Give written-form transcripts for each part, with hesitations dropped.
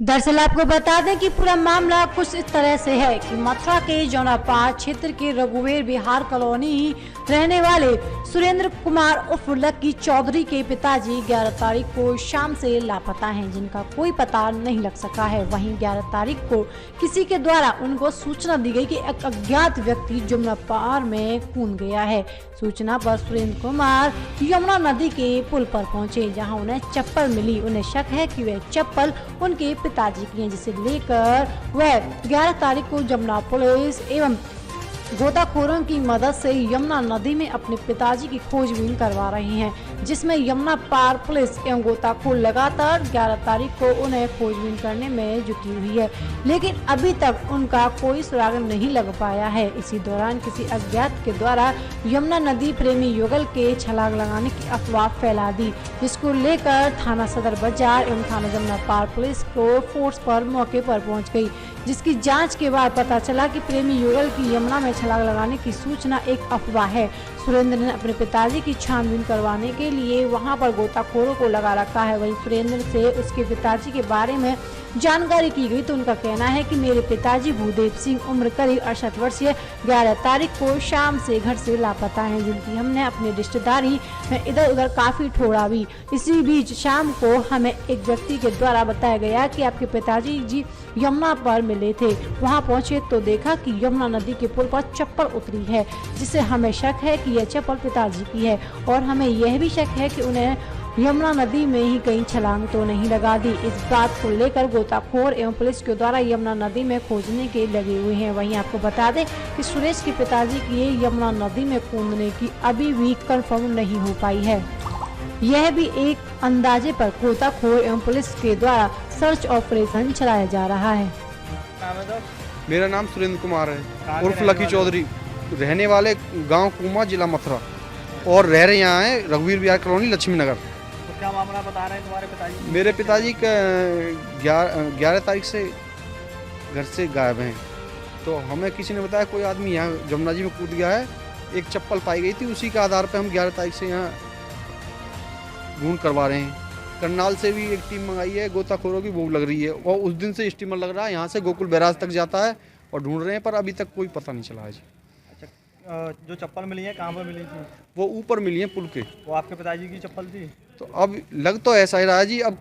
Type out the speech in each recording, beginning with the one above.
दरअसल आपको बता दें कि पूरा मामला कुछ इस तरह से है कि मथुरा के जौनापार क्षेत्र के रघुवीर विहार कॉलोनी रहने वाले सुरेंद्र कुमार उर्फ लक्की चौधरी के पिताजी 11 तारीख को शाम से लापता हैं, जिनका कोई पता नहीं लग सका है। वहीं 11 तारीख को किसी के द्वारा उनको सूचना दी गई कि एक अज्ञात व्यक्ति यमुना पार में कूद गया है। सूचना पर सुरेंद्र कुमार यमुना नदी के पुल पर पहुंचे, जहां उन्हें चप्पल मिली। उन्हें शक है कि वह चप्पल उनके पिताजी की है, जिसे लेकर वह 11 तारीख को यमुना पुलिस एवं गोताखोरों की मदद से यमुना नदी में अपने पिताजी की खोजबीन करवा रही हैं, जिसमें यमुना पार पुलिस एवं गोताखोर लगातार 11 तारीख को उन्हें खोजबीन करने में जुटी हुई है, लेकिन अभी तक उनका कोई सुराग नहीं लग पाया है। इसी दौरान किसी अज्ञात के द्वारा यमुना नदी प्रेमी युगल के छलांग लगाने की अफवाह फैला दी, जिसको लेकर थाना सदर बाजार एवं थाना यमुना पार पुलिस को फोर्स पर मौके पर पहुँच गयी, जिसकी जांच के बाद पता चला कि प्रेमी युगल की यमुना में छलांग लगाने की सूचना एक अफवाह है। सुरेंद्र ने अपने पिताजी की छानबीन करवाने के लिए वहां पर गोताखोरों को लगा रखा है। वहीं सुरेंद्र से उसके पिताजी के बारे में जानकारी की गई तो उनका कहना है कि मेरे पिताजी भूदेव सिंह उम्र करीब 68 वर्षीय 11 तारीख को शाम से घर से लापता हैं, जिनकी हमने अपनी रिश्तेदारी में इधर उधर काफी ठोड़ा भी। इसी बीच शाम को हमें एक व्यक्ति के द्वारा बताया गया कि आपके पिताजी जी यमुना पर मिले थे। वहां पहुंचे तो देखा कि यमुना नदी के पुल पर चप्पल उतरी है, जिससे हमें शक है कि यह चप्पल पिताजी की है, और हमें यह भी शक है कि उन्हें यमुना नदी में ही कहीं छलांग तो नहीं लगा दी। इस बात को लेकर गोताखोर एवं पुलिस के द्वारा यमुना नदी में खोजने के लगे हुए हैं। वहीं आपको बता दें कि सुरेश के पिताजी की यमुना नदी में कूदने की अभी भी कंफर्म नहीं हो पाई है। यह भी एक अंदाजे पर गोताखोर एवं पुलिस के द्वारा सर्च ऑपरेशन चलाया जा रहा है। मेरा नाम सुरेंद्र कुमार है उर्फ लक्की चौधरी, रहने वाले गांव कुमा, जिला मथुरा, और रह रहे यहाँ है रघुवीर विहार कॉलोनी, लक्ष्मी नगर। तो क्या मामला बता रहे हैं तुम्हारे पिताजी? मेरे पिताजी का 11 तारीख से घर से गायब हैं। तो हमें किसी ने बताया कोई आदमी यहाँ जमुना जी में कूद गया है, एक चप्पल पाई गई थी, उसी के आधार पर हम 11 तारीख से यहाँ ढूंढ करवा रहे हैं। करनाल से भी एक टीम मंगाई है, गोताखोरों की भूख लग रही है, और उस दिन से स्टीमर लग रहा है, यहाँ से गोकुल बैराज तक जाता है और ढूंढ रहे हैं, पर अभी तक कोई पता नहीं चला है जी। अच्छा, जो चप्पल मिली है कहाँ पर मिली थी? वो ऊपर मिली है पुल के। वो आपके पिताजी की चप्पल थी? तो अब लग तो ऐसा ही रहा है जी। अब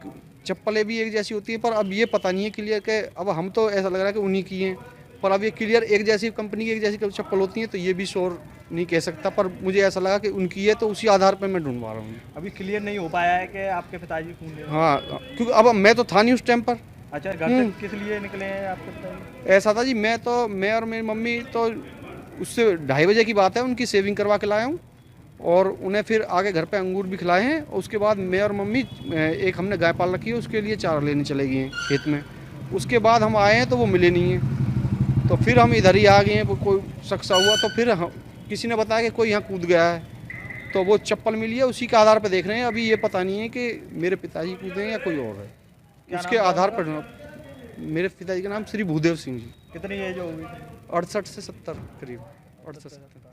चप्पलें भी एक जैसी होती है, पर अब ये पता नहीं है क्लियर के, अब हम तो ऐसा लग रहा है कि उन्हीं की हैं, पर अब ये क्लियर एक जैसी कंपनी की एक जैसी चप्पल होती है तो ये भी श्योर नहीं कह सकता, पर मुझे ऐसा लगा कि उनकी है, तो उसी आधार पर मैं ढूंढवा रहा हूँ। अभी क्लियर नहीं हो पाया है कि आपके पिताजी कूदे? हाँ, क्योंकि अब मैं तो था नहीं उस टाइम पर। अच्छा, घर से किस लिए निकले हैं आपके पिताजी? ऐसा था जी, मैं और मेरी मम्मी तो उससे 2:30 बजे की बात है, उनकी सेविंग करवा के लाया हूँ, और उन्हें फिर आगे घर पे अंगूर भी खिलाए हैं। उसके बाद मैं और मम्मी, एक हमने गाय पाल रखी है, उसके लिए चारा लेने चले गए हैं खेत में। उसके बाद हम आए हैं तो वो मिले नहीं हैं, तो फिर हम इधर ही आ गए हैं। कोई शख्स हुआ तो फिर किसी ने बताया कि कोई यहाँ कूद गया है, तो वो चप्पल मिली है, उसी के आधार पर देख रहे हैं। अभी ये पता नहीं है कि मेरे पिताजी कूदे हैं या कोई और है। उसके आधार पर मेरे पिताजी का नाम श्री भूदेव सिंह जी। कितनी एज होगी? 68 से 70 करीब, 68 70।